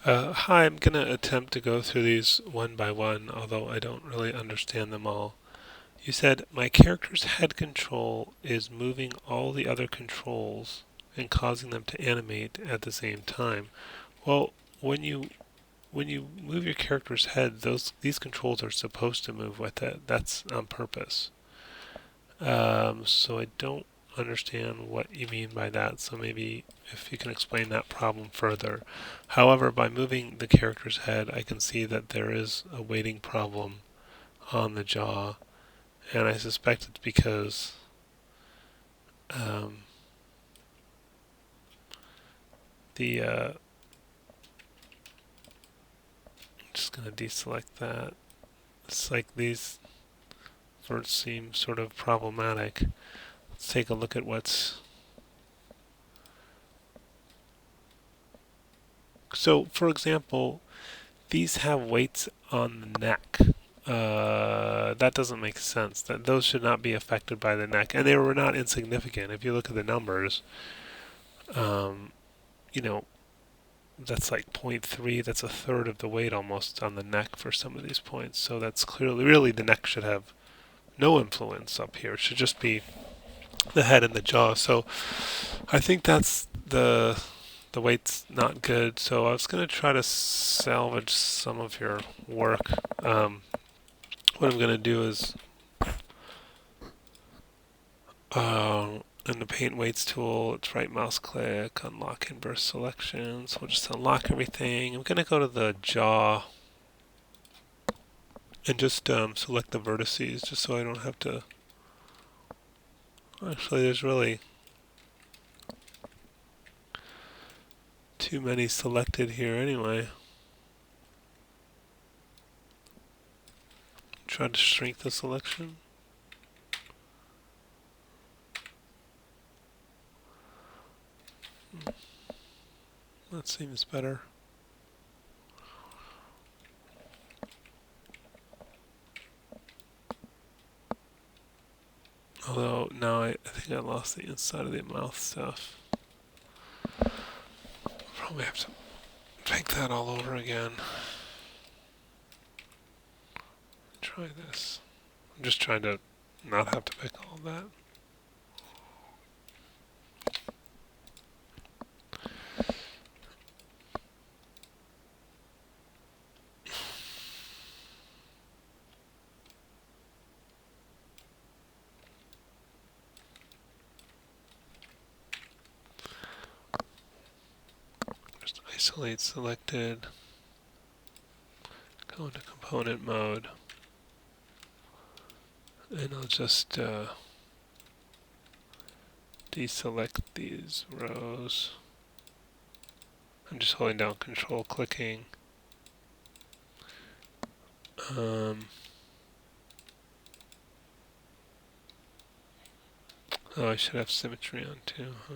Hi, I'm going to attempt to go through these one by one, although I don't really understand them all. You said my character's head control is moving all the other controls and causing them to animate at the same time. Well, when you move your character's head, these controls are supposed to move with it. That's on purpose. So I don't understand what you mean by that. So maybe if you can explain that problem further. However, by moving the character's head, I can see that there is a weighting problem on the jaw, and I suspect it's because um, the I'm just going to deselect that. It's like these verts seem sort of problematic. Let's take a look at what's. So, for example, these have weights on the neck. That doesn't make sense. That those should not be affected by the neck, and they were not insignificant. If you look at the numbers, um, you know that's like zero point 0.3. That's a third of the weight almost on the neck for some of these points. So that's clearly, really, the neck should have no influence up here. It should just be the head and the jaw. So I think that's the weight's not good. So I was gonna try to salvage some of your work. What I'm gonna do is in the paint weights tool, it's right mouse click, unlock inverse selections. We'll just unlock everything. I'm gonna go to the jaw and just select the vertices, just so I don't have to. Actually, there's really too many selected here anyway. Try to shrink the selection. That seems better. Although now I think I lost the inside of the mouth stuff. Probably have to make that all over again. Try this. I'm just trying to not have to pick all that. Just isolate selected. Go into component mode. And I'll just deselect these rows. I'm just holding down control clicking. Um, oh, I should have symmetry on too, huh?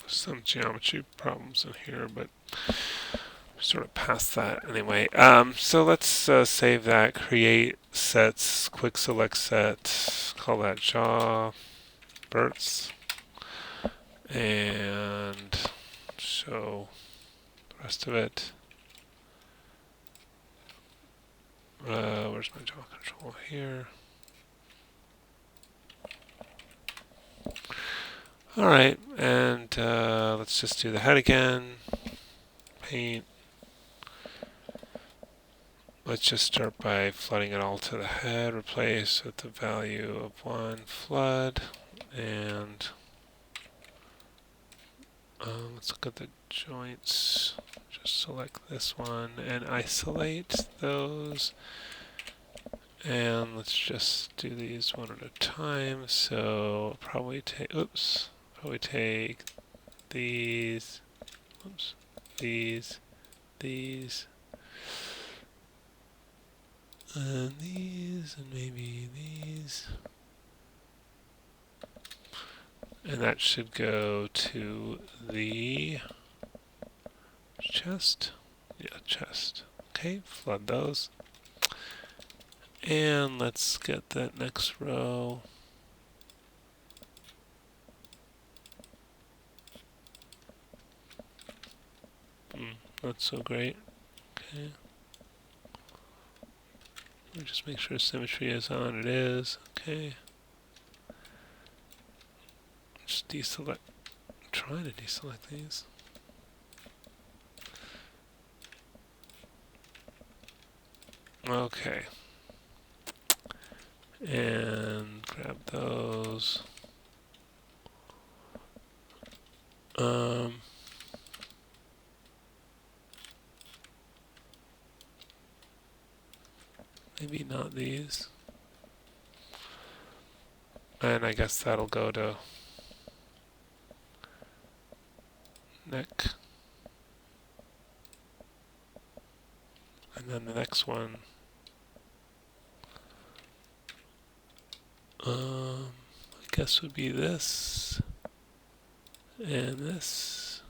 Some geometry problems in here, but sort of past that anyway. So let's save that. Create sets, quick select set. Call that jaw, verts, and show the rest of it. Where's my jaw control here? All right, and let's just do the head again. Paint. Let's just start by flooding it all to the head. Replace with the value of 1 flood. And let's look at the joints just select this one and isolate those. And let's just do these one at a time. So probably take, probably take these, these, and these, and maybe these. And that should go to the chest. Yeah, chest. Okay, flood those. And let's get that next row. Not so great. Okay. Just make sure symmetry is on. It is. Okay. Just deselect. I'm trying to deselect these. Okay. And grab those. Maybe not these. And I guess that'll go to neck. And then the next one. I guess would be this. And this.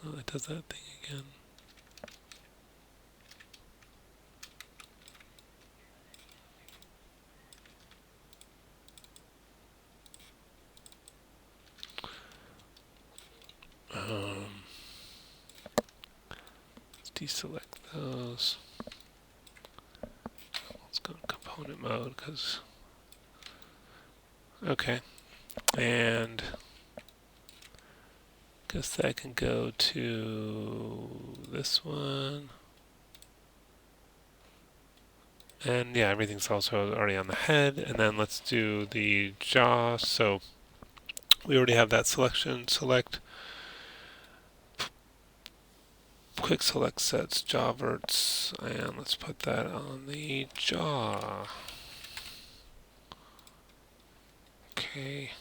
Oh, it does that thing again. Let's deselect those. Let's go to component mode because. Okay. And guess that can go to this one. And yeah, everything's also already on the head. And then let's do the jaw. So we already have that selection. Select quick select sets, jaw verts, and let's put that on the jaw. Okay,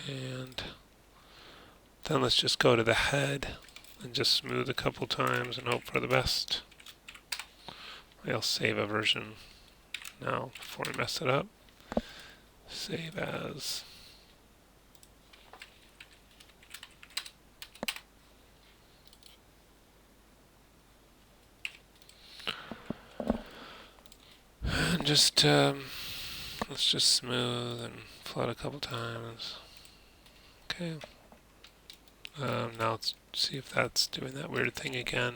and then let's just go to the head and just smooth a couple times and hope for the best. I'll save a version now before I mess it up. Save as. And just let's just smooth and flood a couple times. Okay. Now let's see if that's doing that weird thing again.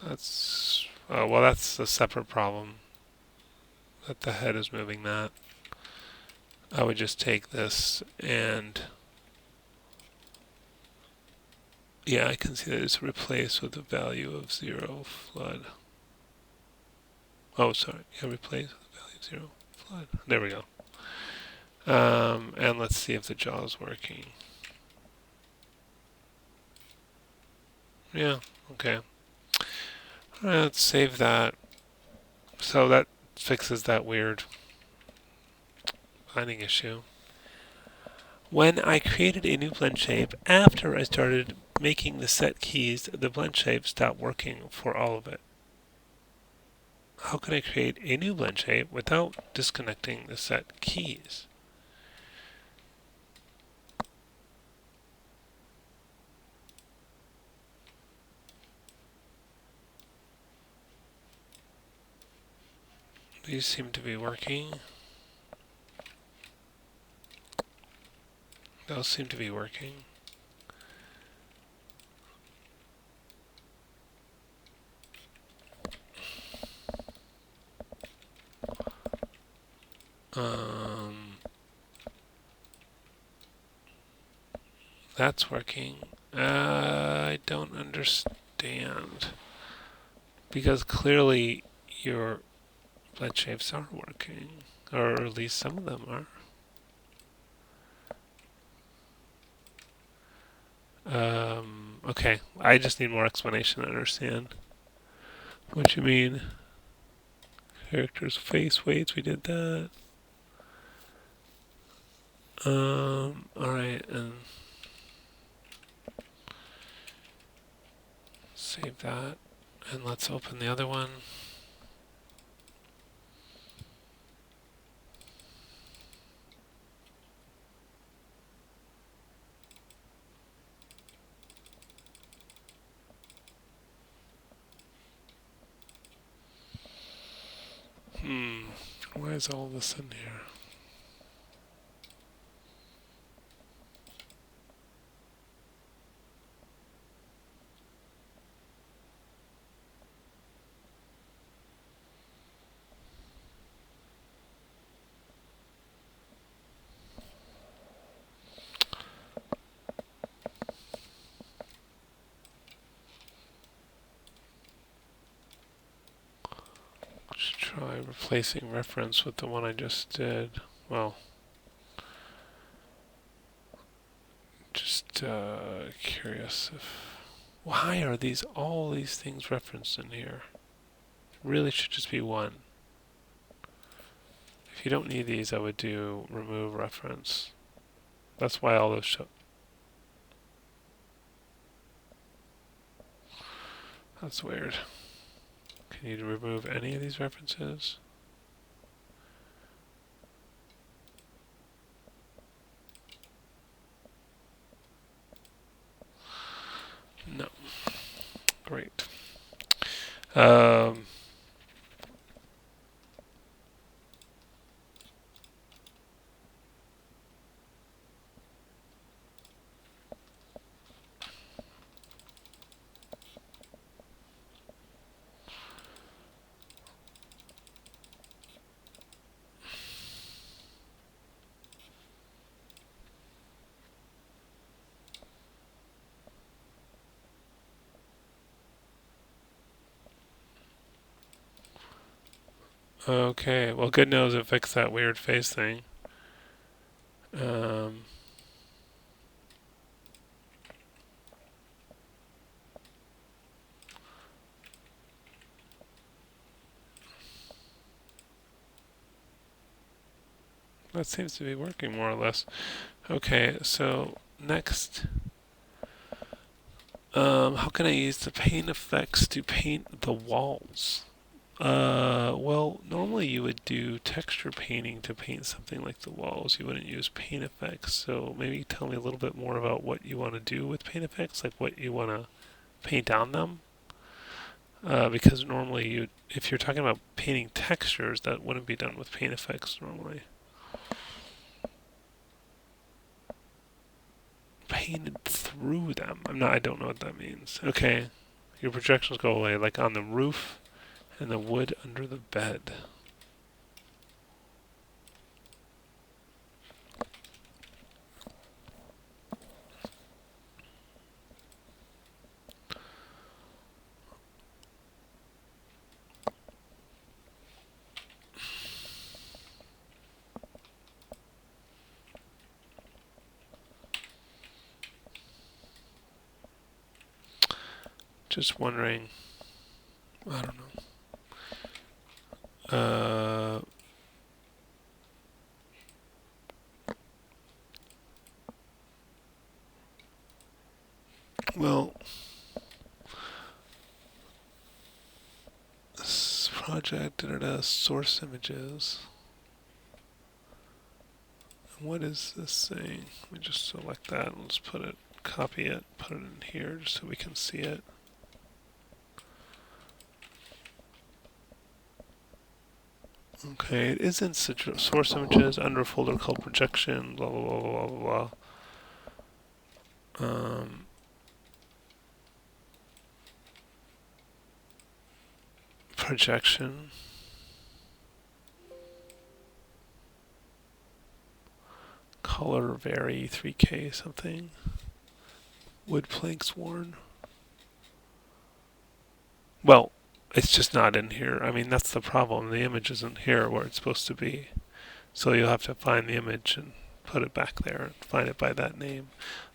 That's well, that's a separate problem. That the head is moving that. I would just take this and yeah, I can see that it's replaced with a value of 0 flood. Oh, sorry. Yeah, replace with a value of 0 flood. There we go. And let's see if the jaw is working. Yeah, okay. All right, let's save that. So that fixes that weird binding issue. When I created a new blend shape after I started making the set keys, the blend shape stopped working for all of it. How can I create a new blend shape without disconnecting the set keys? These seem to be working. Those seem to be working. That's working. I don't understand. Because clearly your blend shapes are working. Or at least some of them are. Okay, I just need more explanation to understand what you mean. Characters face weights, we did that. Alright, and save that. And let's open the other one. Why is all this in here? Let's try replacing reference with the one I just did. Well, just curious if why are all these things referenced in here? Really should just be one. If you don't need these, I would do remove reference. That's why all those show. That's weird. Can you remove any of these references? No. Great. Okay, well, good news, it fixed that weird face thing. That seems to be working more or less. Okay, so next, how can I use the paint effects to paint the walls? Well, normally you would do texture painting to paint something like the walls. You wouldn't use paint effects. So maybe tell me a little bit more about what you want to do with paint effects, like what you want to paint on them. Because normally if you're talking about painting textures, that wouldn't be done with paint effects normally. Painted through them. I don't know what that means. Okay, your projections go away, like on the roof and the wood under the bed. Just wondering. I don't know. Well, this project source images. What is this saying? Let me just select that and let's copy it, put it in here just so we can see it. Okay, it is in source images under a folder called projection, blah blah blah blah blah blah. Projection. Color vary 3K something. Wood planks worn. Well, it's just not in here. I mean, that's the problem. The image isn't here where it's supposed to be. So you'll have to find the image and put it back there and find it by that name.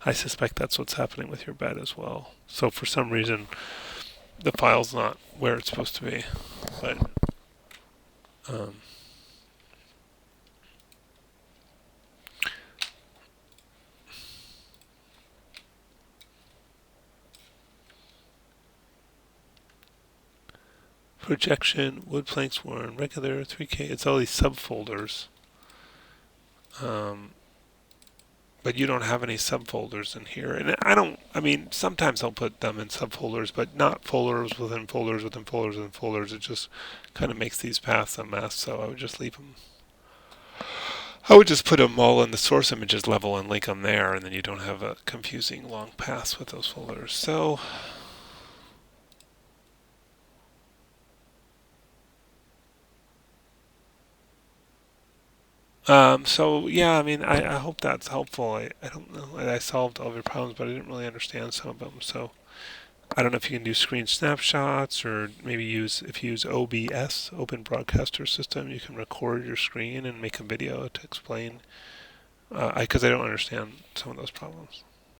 I suspect that's what's happening with your bed as well. So for some reason, the file's not where it's supposed to be. But um, projection, wood planks worn, regular 3K. It's all these subfolders. But you don't have any subfolders in here. And I mean, sometimes I'll put them in subfolders, but not folders within folders within folders within folders. It just kind of makes these paths a mess, so I would just leave them. I would just put them all in the source images level and link them there, and then you don't have a confusing long paths with those folders. So yeah, I mean, I hope that's helpful. I don't know. I solved all of your problems, but I didn't really understand some of them. So I don't know if you can do screen snapshots or maybe if you use OBS, Open Broadcaster System, you can record your screen and make a video to explain. Because I don't understand some of those problems.